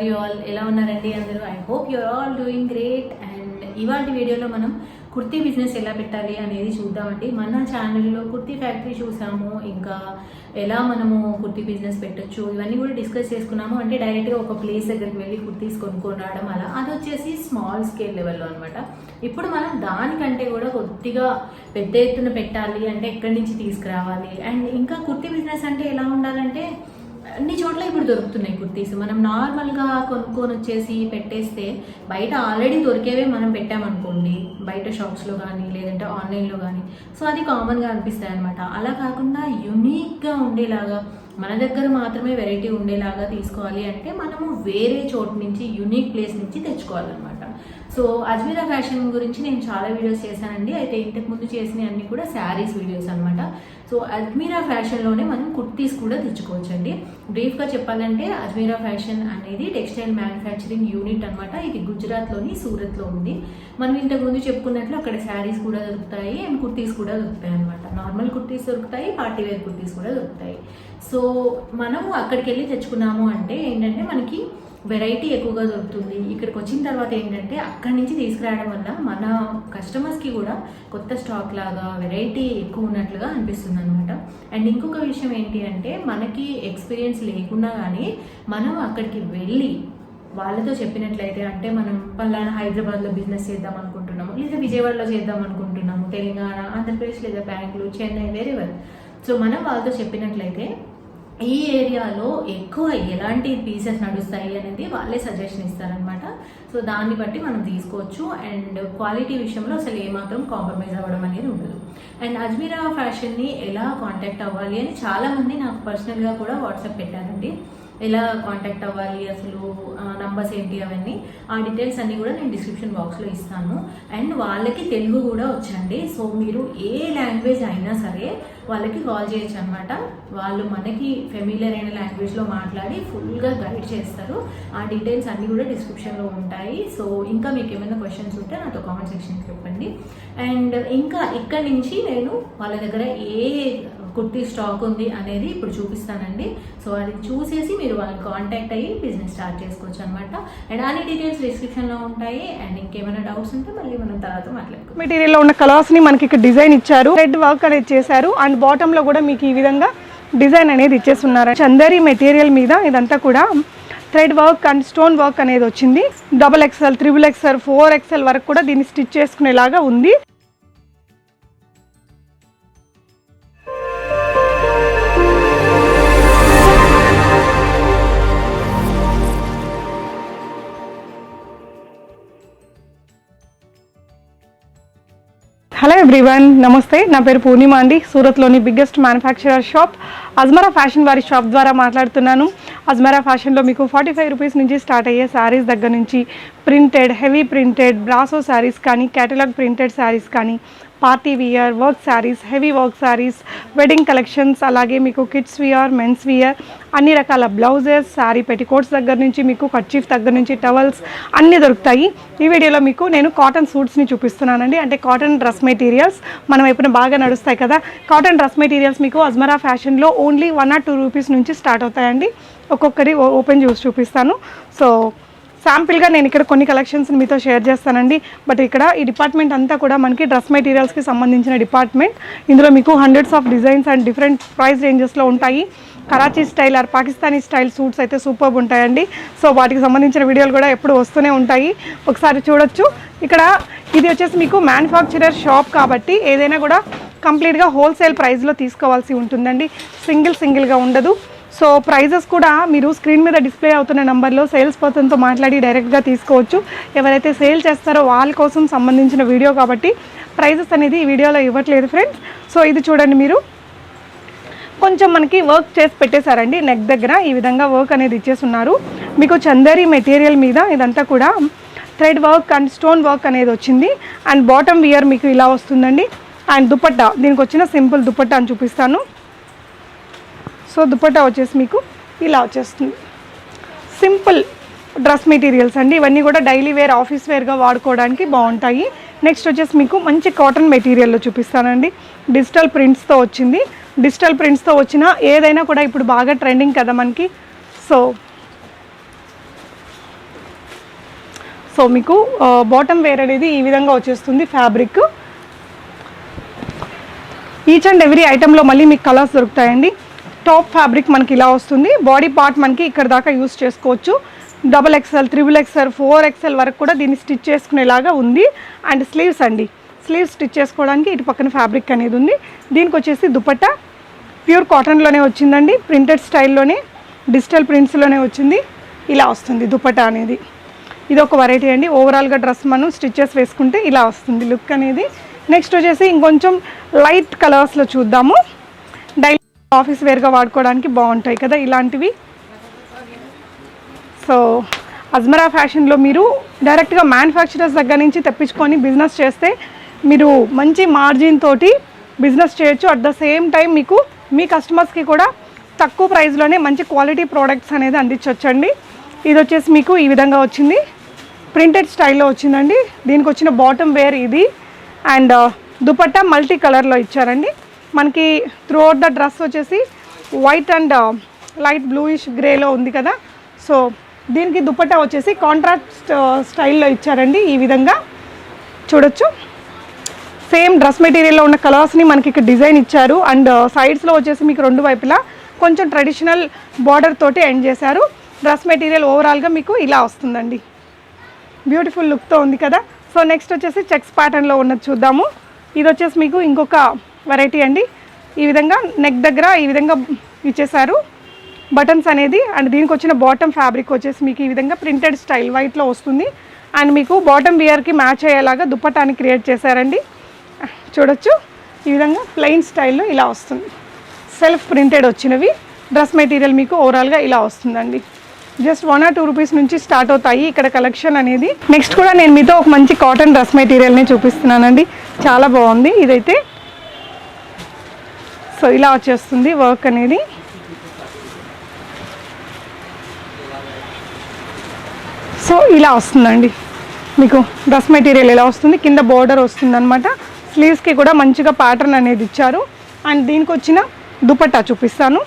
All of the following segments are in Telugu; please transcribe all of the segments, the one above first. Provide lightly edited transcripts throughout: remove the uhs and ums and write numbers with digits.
Love you all. ఎలా ఉన్నారండి అందరూ? I hope you're all doing great. And ఇవాళ వీడియోలో మనం కుర్తీ బిజినెస్ ఎలా పెట్టాలి అనేది చూద్దామండి. మన ఛానల్లో కుర్తీ ఫ్యాక్టరీ చూసాము, ఇంకా ఎలా మనము కుర్తీ బిజినెస్ పెట్టచ్చు ఇవన్నీ కూడా డిస్కస్ చేసుకున్నాము. అంటే డైరెక్ట్గా ఒక ప్లేస్ దగ్గరికి వెళ్ళి కుర్తీస్ కొనుక్కొని రావడం అలా, అది వచ్చేసి స్మాల్ స్కేల్ లెవెల్లో అనమాట. ఇప్పుడు మనం దానికంటే కూడా కొద్దిగా పెద్ద ఎత్తున పెట్టాలి అంటే ఎక్కడి నుంచి తీసుకురావాలి. అండ్ ఇంకా కుర్తీ బిజినెస్ అంటే ఎలా ఉండాలంటే అన్ని చోట్ల ఇప్పుడు దొరుకుతున్నాయి కుర్తీస్. మనం నార్మల్గా కొనుక్కొని వచ్చేసి పెట్టేస్తే బయట ఆల్రెడీ దొరికేవే మనం పెట్టామనుకోండి, బయట షాప్స్లో కానీ లేదంటే ఆన్లైన్లో కానీ, సో అది కామన్గా అనిపిస్తాయి అనమాట. అలా కాకుండా యునీక్గా ఉండేలాగా మన దగ్గర మాత్రమే వెరైటీ ఉండేలాగా తీసుకోవాలి అంటే మనము వేరే చోటు నుంచి యునీక్ ప్లేస్ నుంచి తెచ్చుకోవాలన్నమాట. సో అజ్మీరా ఫ్యాషన్ గురించి నేను చాలా వీడియోస్ చేశానండి. అయితే ఇంతకుముందు చేసినవి అన్నీ కూడా శారీస్ వీడియోస్ అనమాట. సో అజ్మీరా ఫ్యాషన్లోనే మనం కుర్తీస్ కూడా తెచ్చుకోవచ్చండి. బ్రీఫ్గా చెప్పాలంటే అజ్మీరా ఫ్యాషన్ అనేది టెక్స్టైల్ మ్యానుఫ్యాక్చరింగ్ యూనిట్ అనమాట. ఇది గుజరాత్లోని సూరత్లో ఉంది. మనం ఇంతకుముందు చెప్పుకున్నట్లు అక్కడ శారీస్ కూడా దొరుకుతాయి అండ్ కుర్తీస్ కూడా దొరుకుతాయి అనమాట. నార్మల్ కుర్తీస్ దొరుకుతాయి, పార్టీ వేర్ కుర్తీస్ కూడా దొరుకుతాయి. సో మనము అక్కడికి వెళ్ళి తెచ్చుకున్నాము అంటే ఏంటంటే మనకి వెరైటీ ఎక్కువగా దొరుకుతుంది. ఇక్కడికి వచ్చిన తర్వాత ఏంటంటే అక్కడి నుంచి తీసుకురావడం వల్ల మన కస్టమర్స్కి కూడా కొత్త స్టాక్ లాగా వెరైటీ ఎక్కువ ఉన్నట్లుగా అనిపిస్తుంది అనమాట. అండ్ ఇంకొక విషయం ఏంటి అంటే మనకి ఎక్స్పీరియన్స్ లేకున్నా కానీ మనం అక్కడికి వెళ్ళి వాళ్ళతో చెప్పినట్లయితే, అంటే మనం పలానా హైదరాబాద్లో బిజినెస్ చేద్దాం అనుకుంటున్నాము, లేదా విజయవాడలో చేద్దాం అనుకుంటున్నాము, తెలంగాణ, ఆంధ్రప్రదేశ్ లేదా బెంగళూరు, చెన్నై, వేరేవర్. సో మనం వాళ్ళతో చెప్పినట్లయితే ఈ ఏరియాలో ఎక్కువ ఎలాంటి పీసెస్ నడుస్తాయి అనేది వాళ్ళే సజెషన్ ఇస్తారనమాట. సో దాన్ని బట్టి మనం తీసుకోవచ్చు. అండ్ క్వాలిటీ విషయంలో అసలు ఏమాత్రం కాంప్రమైజ్ అవ్వడం అనేది ఉండదు. అండ్ అజ్మీరా ఫ్యాషన్ని ఎలా కాంటాక్ట్ అవ్వాలి అని చాలామంది నాకు పర్సనల్గా కూడా వాట్సాప్ పెట్టారండి. ఎలా కాంటాక్ట్ అవ్వాలి, అసలు నంబర్స్ ఏంటి, అవన్నీ ఆ డీటెయిల్స్ అన్నీ కూడా నేను డిస్క్రిప్షన్ బాక్స్లో ఇస్తాను. అండ్ వాళ్ళకి తెలుగు కూడా వచ్చండి. సో మీరు ఏ లాంగ్వేజ్ అయినా సరే వాళ్ళకి కాల్ చేయొచ్చు అనమాట. వాళ్ళు మనకి ఫెమిలియర్ అయిన లాంగ్వేజ్లో మాట్లాడి ఫుల్గా గైడ్ చేస్తారు. ఆ డీటెయిల్స్ అన్నీ కూడా డిస్క్రిప్షన్లో ఉంటాయి. సో ఇంకా మీకు ఏమైనా క్వశ్చన్స్ ఉంటే నాతో కామెంట్ సెక్షన్కి చెప్పండి. అండ్ ఇంకా ఇక్కడి నుంచి నేను వాళ్ళ దగ్గర ఏ కుర్తీ స్టాక్ ఉంది అనేది ఇప్పుడు చూపిస్తానండి. సో అది చూసేసి మీరు వాళ్ళని కాంటాక్ట్ అయ్యి బిజినెస్ స్టార్ట్ చేసుకోవచ్చు అనమాట. అండ్ అన్ని డీటెయిల్స్ డిస్క్రిప్షన్లో ఉంటాయి. అండ్ ఇంకేమైనా డౌట్స్ ఉంటే మళ్ళీ మనం తర్వాత మాట్లాడుకోవచ్చు. మెటీరియల్లో ఉన్న కలర్స్ని మనకి ఇక్కడ డిజైన్ ఇచ్చారు, రెడ్ వర్క్ అనేది చేశారు. అండ్ బాటంలో కూడా మీకు ఈ విధంగా డిజైన్ అనేది ఇచ్చేస్తున్నారు. చందేరి మెటీరియల్ మీద ఇదంతా కూడా thread work and stone work అనేది వచ్చింది. XXL, XXL, 4XL వరకు కూడా దీన్ని స్టిచ్ చేసుకునేలాగా ఉంది. హలో ఎవ్రీవన్, నమస్తే. నా పేరు పూర్ణిమ అండి. సూరత్లోని biggest manufacturer shop Ajmera fashion వారి షాప్ ద్వారా మాట్లాడుతున్నాను. అజ్మరా ఫ్యాషన్లో మీకు 45 రూపీస్ నుంచి స్టార్ట్ అయ్యే శారీస్ దగ్గర నుంచి printed, heavy printed, brasso sarees కానీ, క్యాటలాగ్ ప్రింటెడ్ శారీస్ కానీ, party wear, work sarees, heavy work sarees, wedding collections, అలాగే మీకు కిడ్స్ వియర్, మెన్స్ వియర్, అన్ని రకాల బ్లౌజెస్, శారీ పెట్టికోట్స్ దగ్గర నుంచి మీకు కర్చీఫ్ దగ్గర నుంచి టవల్స్ అన్నీ దొరుకుతాయి. ఈ వీడియోలో మీకు నేను కాటన్ సూట్స్ని చూపిస్తున్నానండి. అంటే కాటన్ డ్రెస్ మెటీరియల్స్ మనం ఎప్పుడు బాగా నడుస్తాయి కదా, కాటన్ డ్రెస్ మెటీరియల్స్ మీకు అజ్మరా ఫ్యాషన్లో ఓన్లీ 1 or 2 రూపీస్ నుంచి స్టార్ట్ అవుతాయండి. ఒక్కొక్కటి ఓపెన్ చేసి చూపిస్తాను. సో శాంపిల్గా నేను ఇక్కడ కొన్ని కలెక్షన్స్ మీతో షేర్ చేస్తానండి. బట్ ఇక్కడ ఈ డిపార్ట్మెంట్ అంతా కూడా మనకి డ్రెస్ మెటీరియల్స్కి సంబంధించిన డిపార్ట్మెంట్. ఇందులో మీకు hundreds of designs and different price రేంజెస్లో ఉంటాయి. Karachi style or Pakistani style suits అయితే సూపర్బ్ ఉంటాయండి. సో వాటికి సంబంధించిన వీడియోలు కూడా ఎప్పుడు వస్తూనే ఉంటాయి, ఒకసారి చూడొచ్చు. ఇక్కడ ఇది వచ్చేసి మీకు మ్యానుఫ్యాక్చరర్ షాప్ కాబట్టి ఏదైనా కూడా కంప్లీట్గా హోల్సేల్ ప్రైస్లో తీసుకోవాల్సి ఉంటుందండి, సింగిల్గా ఉండదు. సో ప్రైజెస్ కూడా మీరు స్క్రీన్ మీద డిస్ప్లే అవుతున్న నెంబర్లో సేల్స్ పర్సన్తో మాట్లాడి డైరెక్ట్గా తీసుకోవచ్చు. ఎవరైతే సేల్ చేస్తారో వాళ్ళ కోసం సంబంధించిన వీడియో కాబట్టి ప్రైజెస్ అనేది ఈ వీడియోలో ఇవ్వట్లేదు ఫ్రెండ్స్. సో ఇది చూడండి, మీరు కొంచెం మనకి వర్క్ చేసి పెట్టేశారండి. నెక్ దగ్గర ఈ విధంగా వర్క్ అనేది ఇచ్చేస్తున్నారు. మీకు చందేరి మెటీరియల్ మీద ఇదంతా కూడా thread work and stone work అనేది వచ్చింది. అండ్ బాటమ్ వియర్ మీకు ఇలా వస్తుందండి. అండ్ దుపట్టా, దీనికి వచ్చిన సింపుల్ దుపట్టా అని చూపిస్తాను. సో దుపట్టా వచ్చేసి మీకు ఇలా వచ్చేస్తుంది. సింపుల్ డ్రెస్ మెటీరియల్స్ అండి ఇవన్నీ కూడా డైలీ వేర్, ఆఫీస్ వేర్గా వాడుకోవడానికి బాగుంటాయి. నెక్స్ట్ వచ్చేసి మీకు మంచి కాటన్ మెటీరియల్లో చూపిస్తానండి. డిజిటల్ ప్రింట్స్తో వచ్చింది. డిజిటల్ ప్రింట్స్తో వచ్చిన ఏదైనా కూడా ఇప్పుడు బాగా ట్రెండింగ్ కదా మనకి. సో సో మీకు బాటమ్ వేర్ అనేది ఈ విధంగా వచ్చేస్తుంది ఫ్యాబ్రిక్. ఈచ్ అండ్ ఎవ్రీ ఐటెంలో మళ్ళీ మీకు కలర్స్ దొరుకుతాయండి. టాప్ ఫ్యాబ్రిక్ మనకి ఇలా వస్తుంది. బాడీ పార్ట్ మనకి ఇక్కడ దాకా యూస్ చేసుకోవచ్చు. XXL, XXL, 4XL వరకు కూడా దీన్ని స్టిచ్ చేసుకునేలాగా ఉంది. అండ్ స్లీవ్స్ అండి, స్లీవ్స్ స్టిచ్ చేసుకోవడానికి ఇటు పక్కన ఫ్యాబ్రిక్ అనేది ఉంది. దీనికి వచ్చేసి దుపట్టా ప్యూర్ కాటన్లోనే వచ్చిందండి. ప్రింటెడ్ స్టైల్లోనే డిజిటల్ ప్రింట్స్లోనే వచ్చింది. ఇలా వస్తుంది దుపట్టా అనేది. ఇది ఒక వెరైటీ అండి. ఓవరాల్గా డ్రెస్ మనం స్టిచెస్ వేసుకుంటే ఇలా వస్తుంది లుక్ అనేది. నెక్స్ట్ వచ్చేసి ఇంకొంచెం లైట్ కలర్స్లో చూద్దాము. డైలీ ఆఫీస్ వేర్గా వాడుకోవడానికి బాగుంటాయి కదా ఇలాంటివి. సో అజ్మరా ఫ్యాషన్లో మీరు డైరెక్ట్గా మ్యానుఫ్యాక్చరర్స్ దగ్గర నుంచి తెప్పించుకొని బిజినెస్ చేస్తే మీరు మంచి మార్జిన్ తోటి బిజినెస్ చేయొచ్చు. అట్ ద సేమ్ టైం మీకు మీ కస్టమర్స్కి కూడా తక్కువ ప్రైస్లోనే మంచి క్వాలిటీ ప్రోడక్ట్స్ అనేది అందించవచ్చండి. ఇది వచ్చేసి మీకు ఈ విధంగా వచ్చింది. ప్రింటెడ్ స్టైల్లో వచ్చిందండి. దీనికి వచ్చిన బాటమ్ వేర్ ఇది. అండ్ దుపట్టా మల్టీ కలర్లో ఇచ్చారండి. మనకి త్రూ అవుట్ ద డ్రెస్ వచ్చేసి వైట్ అండ్ లైట్ బ్లూయిష్ గ్రేలో ఉంది కదా. సో దీనికి దుపట్టా వచ్చేసి కాంట్రాస్ట్ స్టైల్లో ఇచ్చారండి. ఈ విధంగా చూడొచ్చు. సేమ్ డ్రెస్ మెటీరియల్లో ఉన్న కలర్స్ని మనకి ఇక్కడ డిజైన్ ఇచ్చారు. అండ్ సైడ్స్లో వచ్చేసి మీకు రెండు వైపులా కొంచెం ట్రెడిషనల్ బార్డర్ తోటి ఎండ్ చేశారు. డ్రెస్ మెటీరియల్ ఓవరాల్గా మీకు ఇలా వస్తుందండి. బ్యూటిఫుల్ లుక్తో ఉంది కదా. సో నెక్స్ట్ వచ్చేసి చెక్స్ ప్యాటర్న్లో ఉన్నది చూద్దాము. ఇది వచ్చేసి మీకు ఇంకొక వెరైటీ అండి. ఈ విధంగా నెక్ దగ్గర ఈ విధంగా ఇచ్చేసారు బటన్స్ అనేది. అండ్ దీనికి వచ్చిన బాటమ్ ఫ్యాబ్రిక్ వచ్చేసి మీకు ఈ విధంగా ప్రింటెడ్ స్టైల్ వైట్లో వస్తుంది. అండ్ మీకు బాటమ్ వియర్కి మ్యాచ్ అయ్యేలాగా దుపట్టాని క్రియేట్ చేశారండి. చూడొచ్చు ఈ విధంగా ప్లెయిన్ స్టైల్లో ఇలా వస్తుంది. సెల్ఫ్ ప్రింటెడ్ వచ్చినవి. డ్రెస్ మెటీరియల్ మీకు ఓవరాల్గా ఇలా వస్తుందండి. జస్ట్ 1 or 2 రూపీస్ నుంచి స్టార్ట్ అవుతాయి ఇక్కడ కలెక్షన్ అనేది. నెక్స్ట్ కూడా నేను మీతో ఒక మంచి కాటన్ డ్రెస్ మెటీరియల్ని చూపిస్తున్నానండి. చాలా బాగుంది ఇదైతే. సో ఇలా వచ్చేస్తుంది వర్క్ అనేది. సో ఇలా వస్తుందండి మీకు డ్రెస్ మెటీరియల్ ఇలా వస్తుంది. కింద బోర్డర్ వస్తుంది అనమాట. స్లీవ్స్కి కూడా మంచిగా ప్యాటర్న్ అనేది ఇచ్చారు. అండ్ దీనికి వచ్చిన దుపట్టా చూపిస్తాను.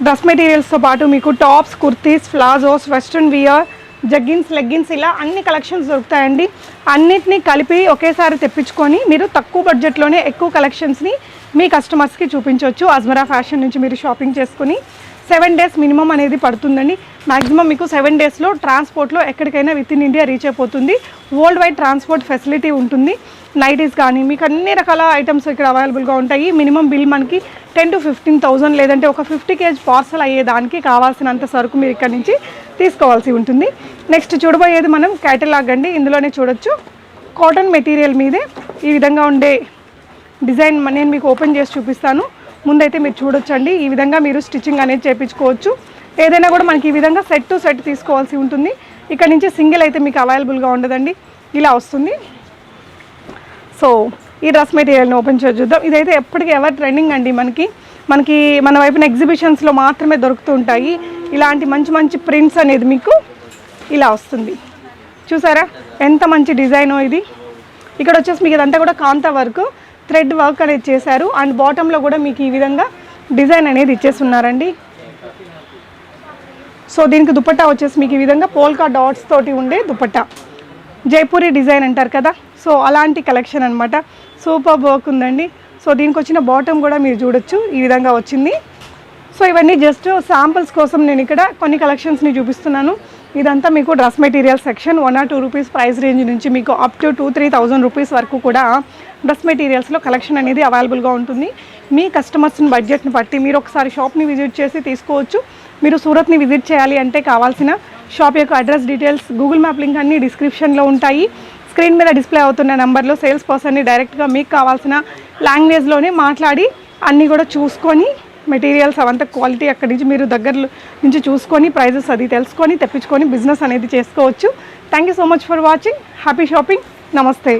డ్రెస్ మెటీరియల్స్తో పాటు మీకు tops, kurtis, palazzos, western we're, jeggings, leggings ఇలా అన్ని కలెక్షన్స్ దొరుకుతాయండి. అన్నిటినీ కలిపి ఒకేసారి తెప్పించుకొని మీరు తక్కువ బడ్జెట్లోనే ఎక్కువ కలెక్షన్స్ని మీ కస్టమర్స్కి చూపించవచ్చు. అజ్మరా ఫ్యాషన్ నుంచి మీరు షాపింగ్ చేసుకుని 7 days మినిమం అనేది పడుతుందండి. మ్యాక్సిమం మీకు 7 daysలో ట్రాన్స్పోర్ట్లో ఎక్కడికైనా విత్ ఇన్ ఇండియా రీచ్ అయిపోతుంది. వరల్డ్ వైడ్ ట్రాన్స్పోర్ట్ ఫెసిలిటీ ఉంటుంది. నైటీస్ కానీ మీకు అన్ని రకాల ఐటమ్స్ ఇక్కడ అవైలబుల్గా ఉంటాయి. మినిమం బిల్ మనకి 10 to 15,000 లేదంటే ఒక 50 kg పార్సల్ అయ్యేదానికి కావాల్సినంత సరుకు మీరు ఇక్కడ నుంచి తీసుకోవాల్సి ఉంటుంది. నెక్స్ట్ చూడబోయేది మనం క్యాటలాగ్ అండి. ఇందులోనే చూడొచ్చు కాటన్ మెటీరియల్ మీదే ఈ విధంగా ఉండే డిజైన్ నేను మీకు ఓపెన్ చేసి చూపిస్తాను. ముందైతే మీరు చూడొచ్చండి. ఈ విధంగా మీరు స్టిచ్చింగ్ అనేది చేయించుకోవచ్చు. ఏదైనా కూడా మనకి ఈ విధంగా సెట్ టు సెట్ తీసుకోవాల్సి ఉంటుంది. ఇక్కడ నుంచి సింగిల్ అయితే మీకు అవైలబుల్గా ఉండదండి. ఇలా వస్తుంది. సో ఈ డ్రెస్ మెటీరియల్ని ఓపెన్ చేసి చూద్దాం. ఇదైతే ఎప్పటికీ ఎవర్ ట్రెండింగ్ అండి. మనకి మన వైపున ఎగ్జిబిషన్స్లో మాత్రమే దొరుకుతూ ఉంటాయి. ఇలాంటి మంచి మంచి ప్రింట్స్ అనేది మీకు ఇలా వస్తుంది. చూసారా ఎంత మంచి డిజైనో ఇది. ఇక్కడ వచ్చేసి మీకు ఇదంతా కూడా కాంతా వర్క్, థ్రెడ్ వర్క్ అనేది చేశారు. అండ్ బాటంలో కూడా మీకు ఈ విధంగా డిజైన్ అనేది ఇచ్చేస్తున్నారండి. సో దీనికి దుపట్టా వచ్చేసి మీకు ఈ విధంగా పోల్కా డాట్స్ తోటి ఉండే దుపట్టా, జైపూరి డిజైన్ అంటారు కదా. సో అలాంటి కలెక్షన్ అనమాట. సూపర్ వర్క్ ఉందండి. సో దీనికి వచ్చిన బాటమ్ కూడా మీరు చూడొచ్చు ఈ విధంగా వచ్చింది. సో ఇవన్నీ జస్ట్ శాంపుల్స్ కోసం నేను ఇక్కడ కొన్ని కలెక్షన్స్ని చూపిస్తున్నాను. ఇదంతా మీకు dress material section. 1 or 2 rupees price range నుంచి మీకు అప్ టు 2-3,000 రూపీస్ వరకు కూడా డ్రెస్ మెటీరియల్స్లో కలెక్షన్ అనేది అవైలబుల్గా ఉంటుంది. మీ కస్టమర్స్ని బడ్జెట్ని బట్టి మీరు ఒకసారి షాప్ని విజిట్ చేసి తీసుకోవచ్చు. మీరు సూరత్ని విజిట్ చేయాలి అంటే కావాల్సిన షాప్ యొక్క address details, Google map link అన్నీ డిస్క్రిప్షన్లో ఉంటాయి. స్క్రీన్ మీద డిస్ప్లే అవుతున్న నెంబర్లో సేల్స్ పర్సన్ని డైరెక్ట్గా మీకు కావాల్సిన లాంగ్వేజ్లోనే మాట్లాడి అన్నీ కూడా చూసుకొని మెటీరియల్స్ అవంతా క్వాలిటీ అక్కడి నుంచి మీరు దగ్గర నుంచి చూసుకొని ప్రైజెస్ అది తెలుసుకొని తెప్పించుకొని బిజినెస్ అనేది చేసుకోవచ్చు. Thank you so much for watching. Happy shopping. నమస్తే.